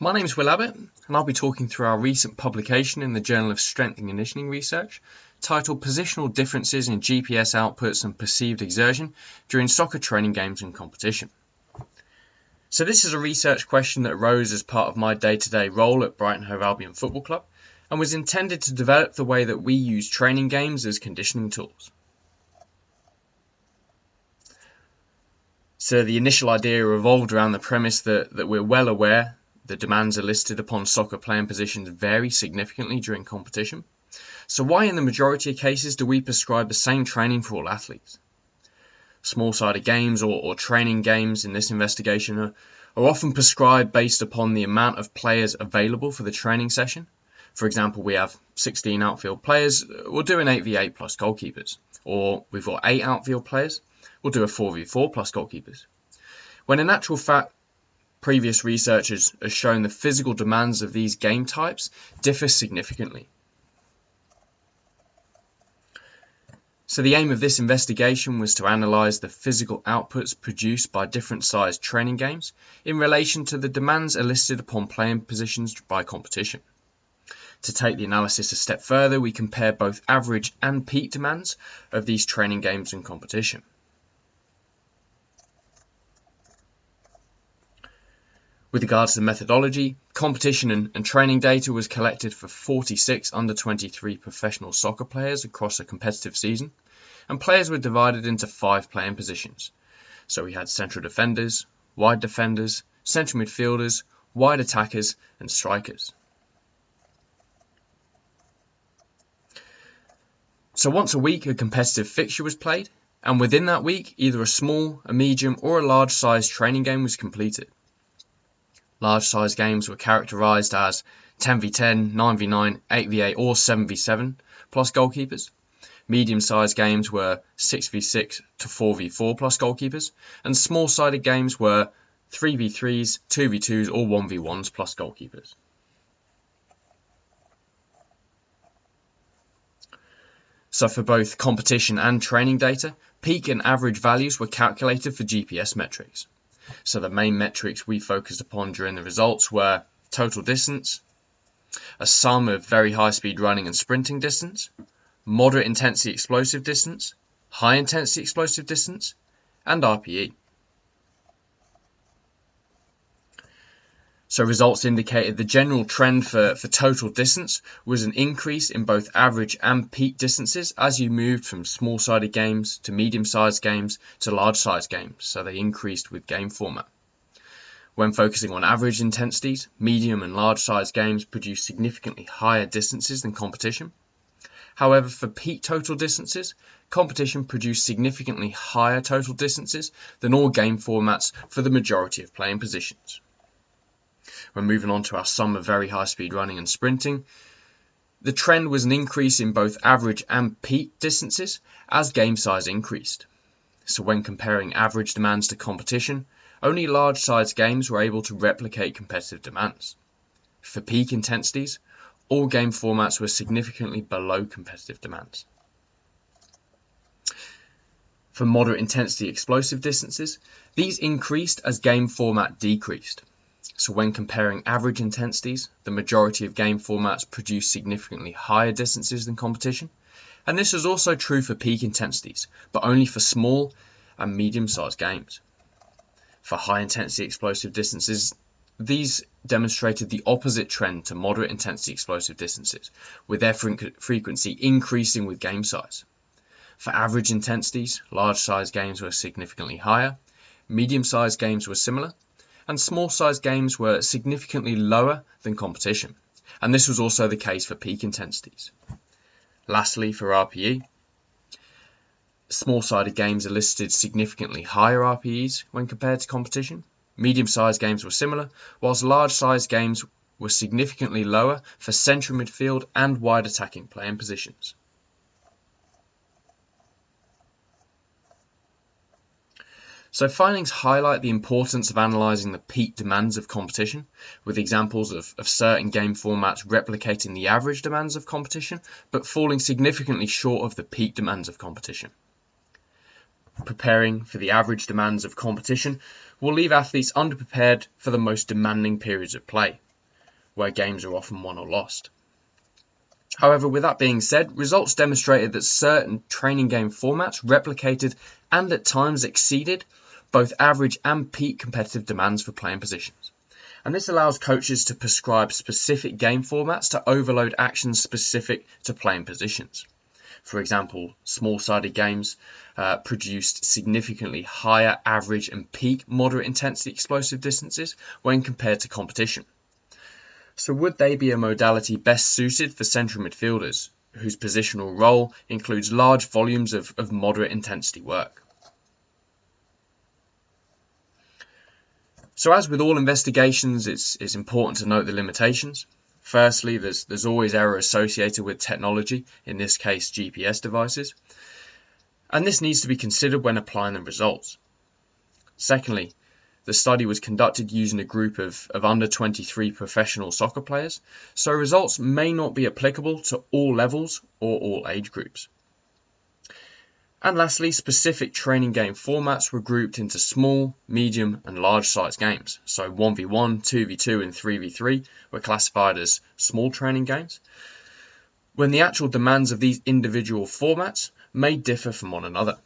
My name is Will Abbott, and I'll be talking through our recent publication in the Journal of Strength and Conditioning Research, titled Positional Differences in GPS Outputs and Perceived Exertion During Soccer Training Games and Competition. So this is a research question that arose as part of my day-to-day role at Brighton Hove Albion Football Club, and was intended to develop the way that we use training games as conditioning tools. So the initial idea revolved around the premise that we're well aware the demands elicited upon soccer playing positions vary significantly during competition. So why in the majority of cases do we prescribe the same training for all athletes? Small-sided games or training games in this investigation are often prescribed based upon the amount of players available for the training session. For example, we have 16 outfield players, we'll do an 8v8 plus goalkeepers. Or we've got 8 outfield players, we'll do a 4v4 plus goalkeepers. When in actual fact, previous research has shown the physical demands of these game types differ significantly. So the aim of this investigation was to analyse the physical outputs produced by different sized training games in relation to the demands elicited upon playing positions by competition. To take the analysis a step further, we compare both average and peak demands of these training games and competition. With regards to the methodology, competition and training data was collected for 46 under-23 professional soccer players across a competitive season, and players were divided into 5 playing positions. So we had central defenders, wide defenders, central midfielders, wide attackers, and strikers. So once a week a competitive fixture was played, and within that week either a small, a medium, or a large sized training game was completed. Large size games were characterised as 10v10, 9v9, 8v8 or 7v7 plus goalkeepers. Medium sized games were 6v6 to 4v4 plus goalkeepers, and small sided games were 3v3s, 2v2s or 1v1s plus goalkeepers. So for both competition and training data, peak and average values were calculated for GPS metrics. So the main metrics we focused upon during the results were total distance, a sum of very high speed running and sprinting distance, moderate intensity explosive distance, high intensity explosive distance, and RPE. So results indicated the general trend for total distance was an increase in both average and peak distances as you moved from small-sided games to medium-sized games to large-sized games, so they increased with game format. When focusing on average intensities, medium and large-sized games produced significantly higher distances than competition. However, for peak total distances, competition produced significantly higher total distances than all game formats for the majority of playing positions. When moving on to our sum of very high speed running and sprinting, the trend was an increase in both average and peak distances as game size increased. So when comparing average demands to competition, only large sized games were able to replicate competitive demands. For peak intensities, all game formats were significantly below competitive demands. For moderate intensity explosive distances, these increased as game format decreased. So when comparing average intensities, the majority of game formats produced significantly higher distances than competition, and this was also true for peak intensities, but only for small and medium-sized games. For high intensity explosive distances, these demonstrated the opposite trend to moderate intensity explosive distances, with their frequency increasing with game size. For average intensities, large-sized games were significantly higher, medium-sized games were similar, and small-sized games were significantly lower than competition, and this was also the case for peak intensities. Lastly, for RPE, small-sided games elicited significantly higher RPEs when compared to competition. Medium-sized games were similar, whilst large-sized games were significantly lower for central midfield and wide attacking playing positions. So findings highlight the importance of analysing the peak demands of competition, with examples of certain game formats replicating the average demands of competition, but falling significantly short of the peak demands of competition. Preparing for the average demands of competition will leave athletes underprepared for the most demanding periods of play, where games are often won or lost. However, with that being said, results demonstrated that certain training game formats replicated and at times exceeded both average and peak competitive demands for playing positions. And this allows coaches to prescribe specific game formats to overload actions specific to playing positions. For example, small-sided games produced significantly higher average and peak moderate intensity explosive distances when compared to competition. So would they be a modality best suited for central midfielders, whose positional role includes large volumes of moderate intensity work? So as with all investigations, it's important to note the limitations. Firstly, there's always error associated with technology, in this case GPS devices, and this needs to be considered when applying the results. Secondly, the study was conducted using a group of under 23 professional soccer players, so results may not be applicable to all levels or all age groups. And lastly, specific training game formats were grouped into small, medium and large size games. So 1v1, 2v2 and 3v3 were classified as small training games, when the actual demands of these individual formats may differ from one another.